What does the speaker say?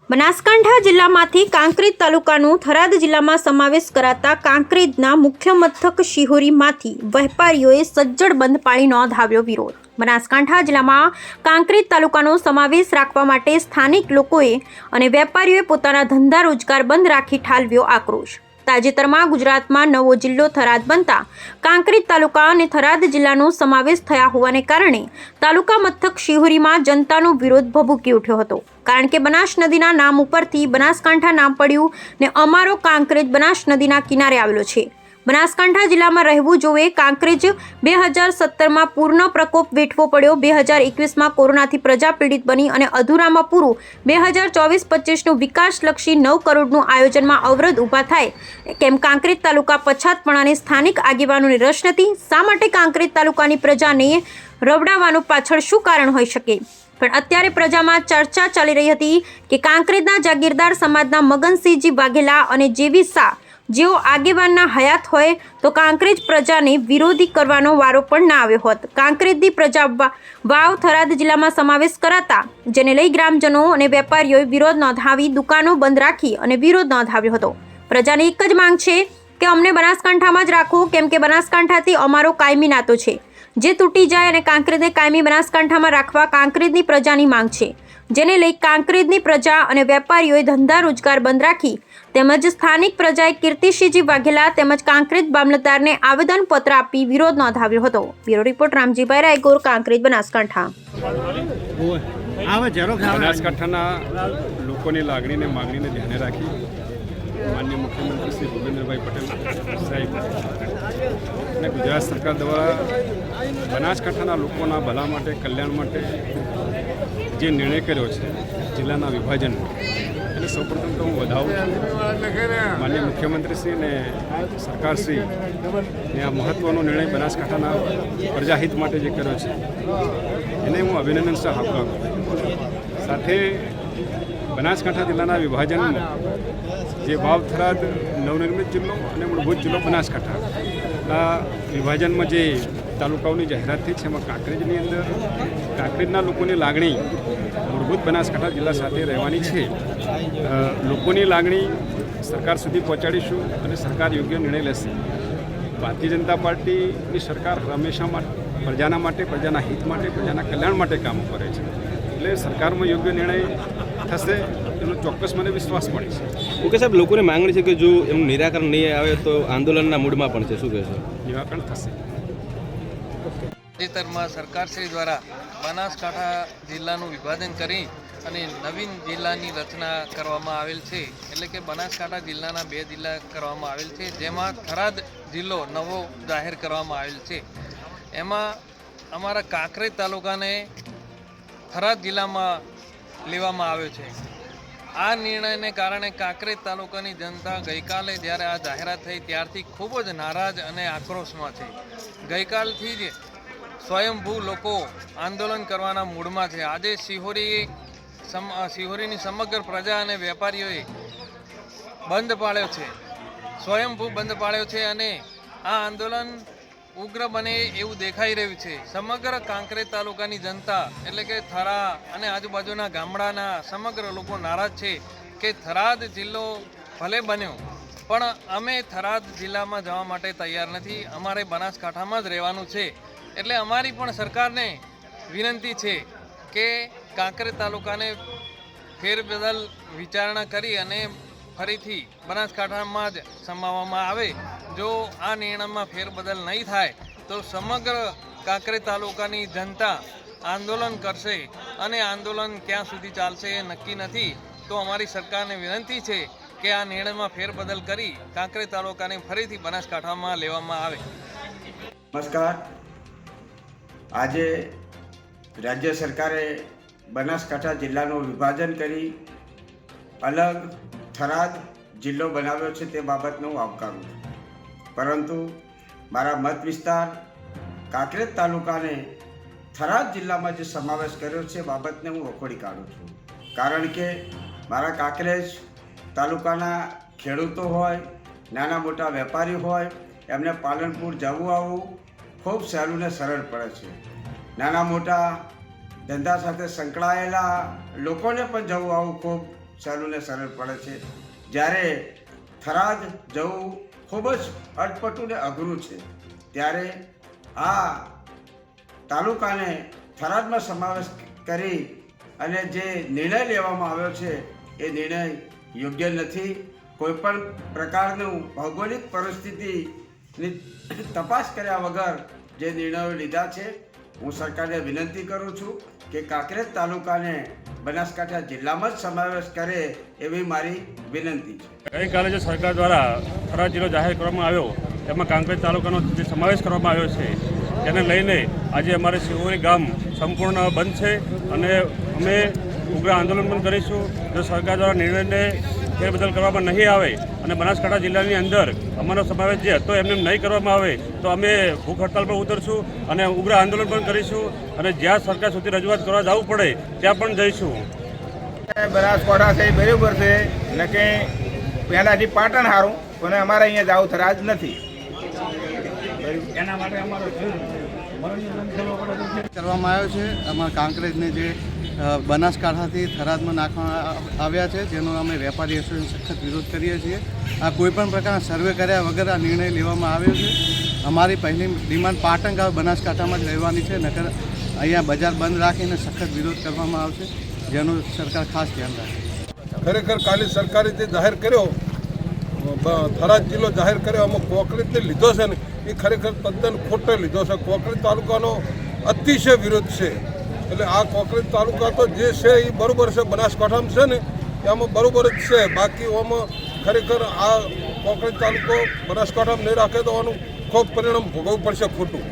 બનાસકાંઠા જિલ્લામાંથી કાંકરેજ તાલુકાનું થરાદ જિલ્લામાં સમાવેશ કરાતા કાંકરેજના મુખ્ય મથક શિહોરીમાંથી વેપારીઓએ સજ્જડ બંધ પાળી નોંધાવ્યો વિરોધ। બનાસકાંઠા જિલ્લામાં કાંકરેજ તાલુકાનો સમાવેશ રાખવા માટે સ્થાનિક લોકોએ અને વેપારીઓએ પોતાના ધંધા રોજગાર બંધ રાખી ઠાલવ્યો આક્રોશ। તાજેતરમાં ગુજરાતમાં નવો જિલ્લો થરાદ બનતા કાંકરેજ તાલુકા અને થરાદ જિલ્લાનો સમાવેશ થયા હોવાને કારણે તાલુકા મથક શિહોરીમાં જનતાનો વિરોધ ભભૂકી ઉઠ્યો હતો, કારણ કે બનાસ નદીના નામ ઉપરથી બનાસકાંઠા નામ પડ્યું ને અમારો કાંકરેજ બનાસ નદીના કિનારે આવેલો છે। બનાસકાંઠા જિલ્લામાં રહેવું જોવે। કાંકરેજ 2017માં પૂરનો પ્રકોપ વેઠવો પડ્યો। 2021માં કોરોનાથી પ્રજા પીડિત બની અને અધૂરામાં પૂરું 2024-25નું વિકાસલક્ષી 9 કરોડનું આયોજનમાં અવરોધ ઊભા થાય કેમ કાંકરેજ તાલુકા પછાતપણાને સ્થાનિક આગેવાનોને રસ નથી? શા માટે કાંકરેજ તાલુકાની પ્રજાને રવડાવવાનું પાછળ શું કારણ હોઈ શકે? પણ અત્યારે પ્રજામાં ચર્ચા ચાલી રહી હતી કે કાંકરેજના જાગીરદાર સમાજના મગનસિંહજી વાઘેલા અને જેવી શાહ જેઓ આગેવાનના હયાત હોય તો કાંકરેજ પ્રજાને વિરોધી કરવાનો વારો પણ ના આવ્યો હોત। કાંકરેજની પ્રજા વાવ થરાદ જિલ્લામાં સમાવેશ કરાતા જેને લઈ ગ્રામજનો અને વેપારીઓએ વિરોધ નોંધાવી દુકાનો બંધ રાખી અને વિરોધ નોંધાવ્યો હતો। પ્રજાની એક જ માંગ છે કે અમને બનાસકાંઠામાં જ રાખો, કેમ કે બનાસકાંઠાથી અમારો કાયમી નાતો છે જે તૂટી જાય અને કાંકરેજને કાયમી બનાસકાંઠામાં રાખવા કાંકરેજની પ્રજાની માંગ છે, જેને લઈ કાંકરેજની પ્રજા અને વેપારીઓએ ધંધા રોજગાર બંધ રાખી તેમજ સ્થાનિક પ્રજાએ કીર્તિસિંહજી વાઘેલા તેમજ કાંકરેજ મામલતદારને આવેદનપત્ર આપી વિરોધ નોંધાવ્યો હતો। Bureau report Ramjibhai Raigor, Kankrej, Banaskantha. બનાસકાંઠાના લોકોની લાગણીને માંગણીને ધ્યાને રાખી માનનીય મુખ્યમંત્રી શ્રી ભૂપેન્દ્રભાઈ પટેલ સાહેબ અને ગુજરાત સરકાર દ્વારા બનાસકાંઠાના લોકોના ભલા માટે, કલ્યાણ માટે જે નિર્ણય કર્યો છે જિલ્લાના વિભાજનનો, એને સૌપ્રથમ તો હું વધાવું છું। માનનીય મુખ્યમંત્રીશ્રી અને સરકારશ્રીને આ મહત્ત્વનો નિર્ણય બનાસકાંઠાના પ્રજાહિત માટે જે કર્યો છે એને હું અભિનંદન સહ આપું છું। સાથે બનાસકાંઠા જિલ્લાના વિભાજનમાં જે વાવ થરાદ નવનિર્મિત જિલ્લો અને મૂળભૂત જિલ્લો બનાસકાંઠા વિભાજનમાં જે તાલુકાઓની જાહેરાત થઈ છે એમાં કાંકરેજની અંદર કાંકરેજના લોકોની લાગણી મૂળભૂત બનાસકાંઠા જિલ્લા સાથે રહેવાની છે। લોકોની લાગણી સરકાર સુધી પહોંચાડીશું અને સરકાર યોગ્ય નિર્ણય લેશે। ભારતીય જનતા પાર્ટીની સરકાર હંમેશા પ્રજાના માટે, પ્રજાના હિત માટે, પ્રજાના કલ્યાણ માટે કામ કરે છે, એટલે સરકારમાં યોગ્ય નિર્ણય થશે એનો ચોક્કસ મને વિશ્વાસ પડે છે। ઓકે સાહેબ, લોકોની માંગણી છે કે જો એનું નિરાકરણ નહીં આવે તો આંદોલનના મૂડમાં પણ છે, શું કહેશો? નિરાકરણ થશે। તાજેતરમાં સરકારશ્રી દ્વારા બનાસકાંઠા જિલ્લાનું વિભાજન કરી અને નવીન જિલ્લાની રચના કરવામાં આવેલ છે, એટલે કે બનાસકાંઠા જિલ્લાના 2 જિલ્લા કરવામાં આવેલ છે, જેમાં થરાદ જિલ્લો નવો જાહેર કરવામાં આવેલ છે। એમાં અમારા કાંકરેજ તાલુકાને થરાદ જિલ્લામાં લેવામાં આવ્યો છે। આ નિર્ણયને કારણે કાંકરેજ તાલુકાની જનતા ગઈકાલે જ્યારે આ જાહેરાત થઈ ત્યારથી ખૂબ જ નારાજ અને આક્રોશમાં છે। ગઈકાલથી જ સ્વયંભૂ લોકો આંદોલન કરવાના મૂડમાં છે। આજે શિહોરીની સમગ્ર પ્રજા અને વેપારીઓએ બંધ પાળ્યો છે, સ્વયંભૂ બંધ પાળ્યો છે અને આ આંદોલન ઉગ્ર બને એવું દેખાઈ રહ્યું છે। સમગ્ર કાંકરેજ તાલુકાની જનતા એટલે કે થરા અને આજુબાજુના ગામડાના સમગ્ર લોકો નારાજ છે કે થરાદ જિલ્લો ભલે બન્યો પણ અમે થરાદ જિલ્લામાં જવા માટે તૈયાર નથી, અમારે બનાસકાંઠામાં જ રહેવાનું છે। એટલે અમારી પણ સરકારને વિનંતી છે કે કાંકરેજ તાલુકાને ફેરબદલ વિચારણા કરી અને ફરીથી બનાસકાંઠામાં જ સમાવવામાં આવે। જો આ નિર્ણયમાં ફેરબદલ નહીં થાય તો સમગ્ર કાંકરેજ તાલુકાની જનતા આંદોલન કરશે અને આંદોલન ક્યાં સુધી ચાલશે એ નક્કી નથી। તો અમારી સરકારને વિનંતી છે કે આ નિર્ણયમાં ફેરબદલ કરી કાંકરેજ તાલુકાને ફરીથી બનાસકાંઠામાં લેવામાં આવે। નમસ્કાર। આજે રાજ્ય સરકારે બનાસકાંઠા જિલ્લાનું વિભાજન કરી અલગ થરાદ જિલ્લો બનાવ્યો છે તે બાબતને હું આવકારું છું, પરંતુ મારા મત વિસ્તાર કાંકરેજ તાલુકાને થરાદ જિલ્લામાં જે સમાવેશ કર્યો છે બાબતને હું વખોડી કાઢું છું, કારણ કે મારા કાંકરેજ તાલુકાના ખેડૂતો હોય, નાના મોટા વેપારી હોય, એમને પાલનપુર જવું આવવું ખૂબ સહેલું ને સરળ પડે છે। નાના મોટા ધંધા સાથે સંકળાયેલા લોકોને પણ જવું આવવું ખૂબ સહેલું ને સરળ પડે છે. જ્યારે થરાદ જવું ખૂબ જ અટપટું ને અઘરું છે, ત્યારે આ તાલુકાને થરાદમાં સમાવેશ કરી અને જે નિર્ણય લેવામાં આવ્યો છે એ નિર્ણય યોગ્ય નથી. કોઈપણ પ્રકારનું ભૌગોલિક પરિસ્થિતિની તપાસ કર્યા વગર જે નિર્ણયો લીધા છે, હું સરકારને વિનંતી કરું છું કે કાંકરેજ તાલુકાને બનાસકાંઠા જિલ્લામાં જ સમાવેશ કરે એવી મારી વિનંતી છે. ગઈકાલે જે સરકાર દ્વારા થરાદ જિલ્લો જાહેર કરવામાં આવ્યો એમાં કાંકરેજ તાલુકાનો જે સમાવેશ કરવામાં આવ્યો છે તેને લઈને આજે અમારે શિહોરી ગામ સંપૂર્ણ બંધ છે અને અમે ઉગ્ર આંદોલન પણ કરીશું. જો સરકાર દ્વારા નિર્ણયને ફેરબદલ કરવામાં નહીં આવે અને બનાસકાંઠા જિલ્લાની અંદર અમારો સમાવેશ જે હતો એમને નહીં કરવામાં આવે તો અમે ભૂખ હડતાલ પર ઉતરશું અને ઉગ્ર આંદોલન પણ કરીશું અને જ્યાં સરકાર સુધી રજૂઆત કરવા જવું પડે ત્યાં પણ જઈશું. બનાસકાંઠા છે બરાબર છે ને કે પહેલાંથી પાટણ સારું પણ અમારે અહીંયા જાવ થરાદ નથી. એના માટે અમારો કરવામાં આવ્યો છે. અમારા કાંકરેજને જે બનાસકાંઠાથી થરાદમાં નાખવામાં આવ્યા છે, જેનો અમે વેપારી એસોસિએશન સખત વિરોધ કરીએ છીએ. આ કોઈપણ પ્રકારના સર્વે કર્યા વગર આ નિર્ણય લેવામાં આવ્યો છે. અમારી પહેલી ડિમાન્ડ પાટણ ગામ બનાસકાંઠામાં જ રહેવાની છે, નકર અહીંયા બજાર બંધ રાખીને સખત વિરોધ કરવામાં આવશે, જેનું સરકાર ખાસ ધ્યાન રાખે. ખરેખર કાલે સરકારે જે જાહેર કર્યો, થરાદ જિલ્લો જાહેર કર્યો, આમાં કોંકરેજને લીધો છે ને એ ખરેખર તદ્દન ખોટો લીધો છે. કોંકરેજ તાલુકાનો અતિશય વિરોધ છે. એટલે આ કોંકરેજ તાલુકા તો જે છે એ બરાબર છે, બનાસકાંઠામાં છે ને એમાં બરાબર જ છે. બાકી આમાં ખરેખર આ કોંકરેજ તાલુકો બનાસકાંઠામાં નહીં રાખે તો આનું ખૂબ પરિણામ ભોગવવું પડશે ખોટું.